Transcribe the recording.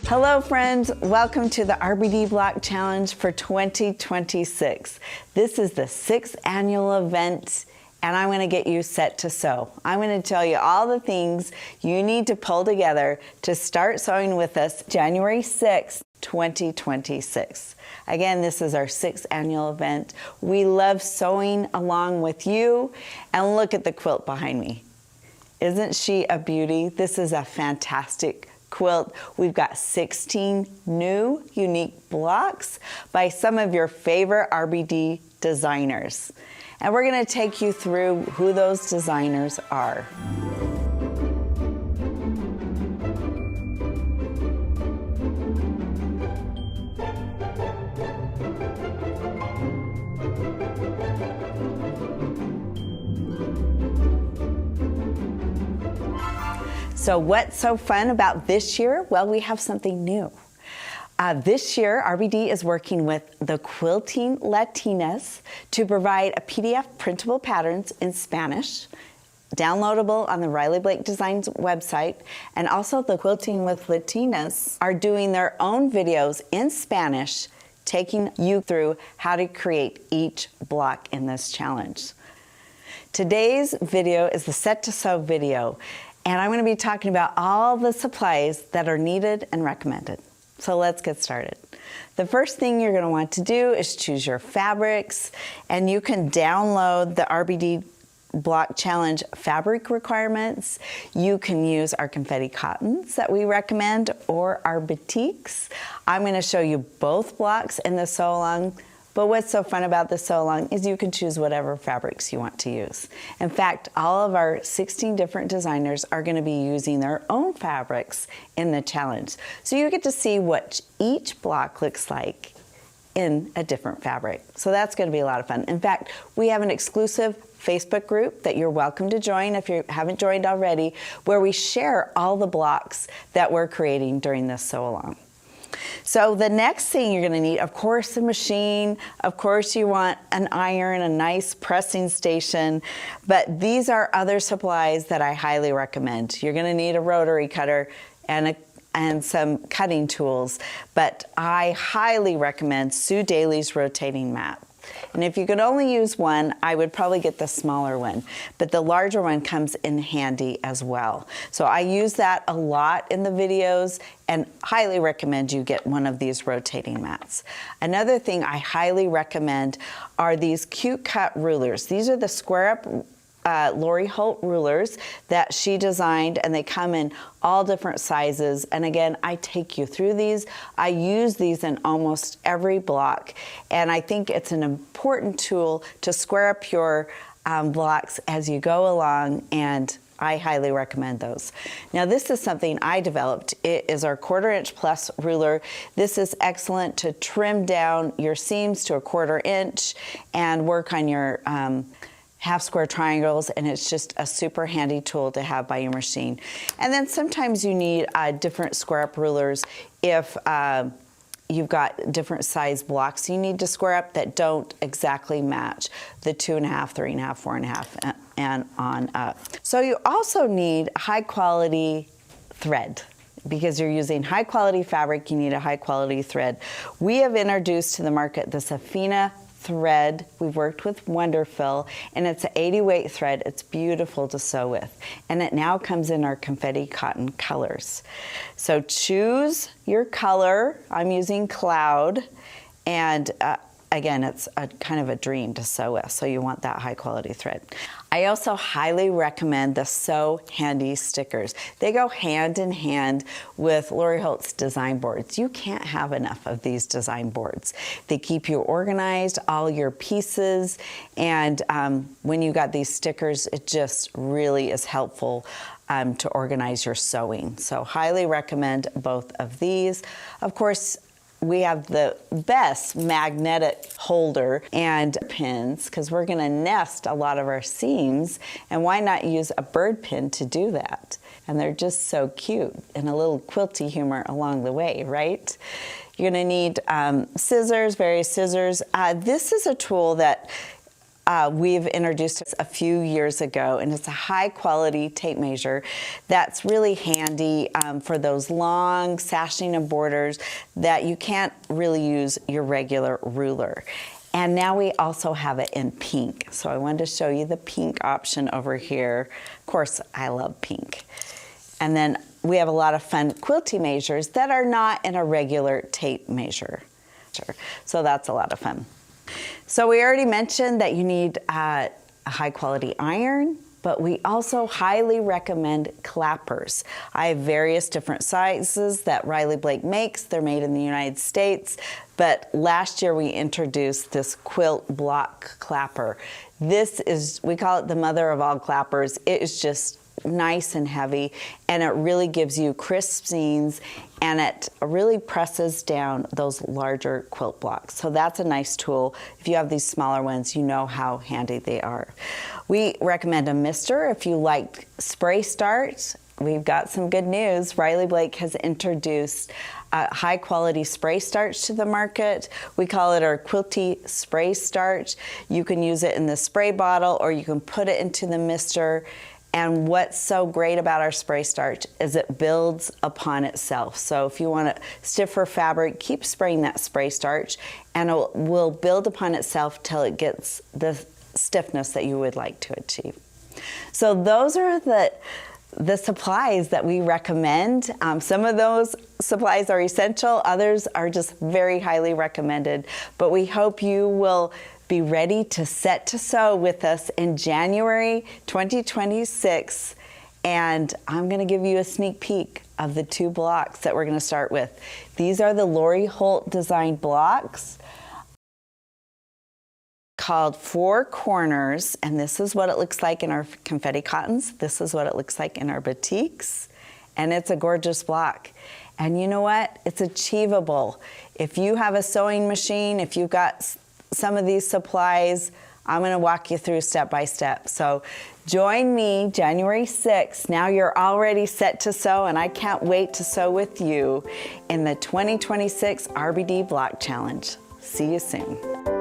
Hello friends, welcome to the RBD Block Challenge for 2026. This is the 6th annual event and I'm going to get you set to sew. I'm going to tell you all the things you need to pull together to start sewing with us January 6th, 2026. Again, this is our 6th annual event. We love sewing along with you, and look at the quilt behind me. Isn't she a beauty? This is a fantastic quilt. We've got 16 new unique blocks by some of your favorite RBD designers. And we're going to take you through who those designers are. So what's so fun about this year? Well, we have something new. This year, RBD is working with the Quilting Latinas to provide a PDF printable patterns in Spanish, downloadable on the Riley Blake Designs website, and also the Quilting with Latinas are doing their own videos in Spanish, taking you through how to create each block in this challenge. Today's video is the Set to Sew video, and I'm going to be talking about all the supplies that are needed and recommended. So let's get started. The first thing you're going to want to do is choose your fabrics, and you can download the RBD Block Challenge fabric requirements. You can use our confetti cottons that we recommend or our batiks. I'm going to show you both blocks in the sew along. But what's so fun about the sew along is you can choose whatever fabrics you want to use. In fact, all of our 16 different designers are going to be using their own fabrics in the challenge. So you get to see what each block looks like in a different fabric. So that's going to be a lot of fun. In fact, we have an exclusive Facebook group that you're welcome to join if you haven't joined already, where we share all the blocks that we're creating during this sew along. So the next thing you're going to need, of course, a machine. Of course, you want an iron, a nice pressing station. But these are other supplies that I highly recommend. You're going to need a rotary cutter and some cutting tools. But I highly recommend Sue Daly's rotating mat. And if you could only use one, I would probably get the smaller one. But the larger one comes in handy as well. So I use that a lot in the videos and highly recommend you get one of these rotating mats. Another thing I highly recommend are these cute cut rulers. These are the square up Lori Holt rulers that she designed, and they come in all different sizes. And again, I take you through these. I use these in almost every block, and I think it's an important tool to square up your blocks as you go along, and I highly recommend those. Now this is something I developed. It is our 1/4 inch plus ruler. This is excellent to trim down your seams to a 1/4 inch and work on your half square triangles, and it's just a super handy tool to have by your machine. And then sometimes you need different square up rulers if you've got different size blocks you need to square up that don't exactly match the 2.5, 3.5, 4.5, and on up. So you also need high quality thread. Because you're using high quality fabric, you need a high quality thread. We have introduced to the market the Safina thread. We've worked with Wonderfill, and it's an 80 weight thread. It's beautiful to sew with, and it now comes in our confetti cotton colors. So choose your color. I'm using Cloud, and again, it's a kind of a dream to sew with, so you want that high quality thread. I also highly recommend the Sew Handy stickers. They go hand in hand with Lori Holt's design boards. You can't have enough of these design boards. They keep you organized, all your pieces, and when you got these stickers, it just really is helpful to organize your sewing. So highly recommend both of these. Of course, we have the best magnetic holder and pins because we're going to nest a lot of our seams, and why not use a bird pin to do that? And they're just so cute, and a little quilty humor along the way, right? You're going to need scissors, various scissors. This is a tool that we've introduced a few years ago, and it's a high quality tape measure that's really handy for those long sashing and borders that you can't really use your regular ruler. And now we also have it in pink. So I wanted to show you the pink option over here. Of course, I love pink. And then we have a lot of fun quilting measures that are not in a regular tape measure. So that's a lot of fun. So we already mentioned that you need a high quality iron, but we also highly recommend clappers. I have various different sizes that Riley Blake makes. They're made in the United States, but last year we introduced this quilt block clapper. This is, we call it the mother of all clappers. It is just nice and heavy, and it really gives you crisp seams, and it really presses down those larger quilt blocks. So that's a nice tool. If you have these smaller ones, you know how handy they are. We recommend a mister if you like spray starch. We've got some good news. Riley Blake has introduced high quality spray starch to the market. We call it our Quilty Spray Starch. You can use it in the spray bottle, or you can put it into the mister. And what's so great about our spray starch is it builds upon itself. So if you want a stiffer fabric, keep spraying that spray starch, and it will build upon itself till it gets the stiffness that you would like to achieve. So those are the supplies that we recommend. Some of those supplies are essential, others are just very highly recommended. But we hope you will be ready to set to sew with us in January 2026. And I'm going to give you a sneak peek of the 2 blocks that we're going to start with. These are the Lori Holt designed blocks called 4 Corners, and this is what it looks like in our confetti cottons. This is what it looks like in our batiks, and it's a gorgeous block. And you know what? It's achievable. If you have a sewing machine, if you've got some of these supplies, I'm going to walk you through step by step. So join me January 6th. Now you're already set to sew, and I can't wait to sew with you in the 2026 RBD Block Challenge. See you soon.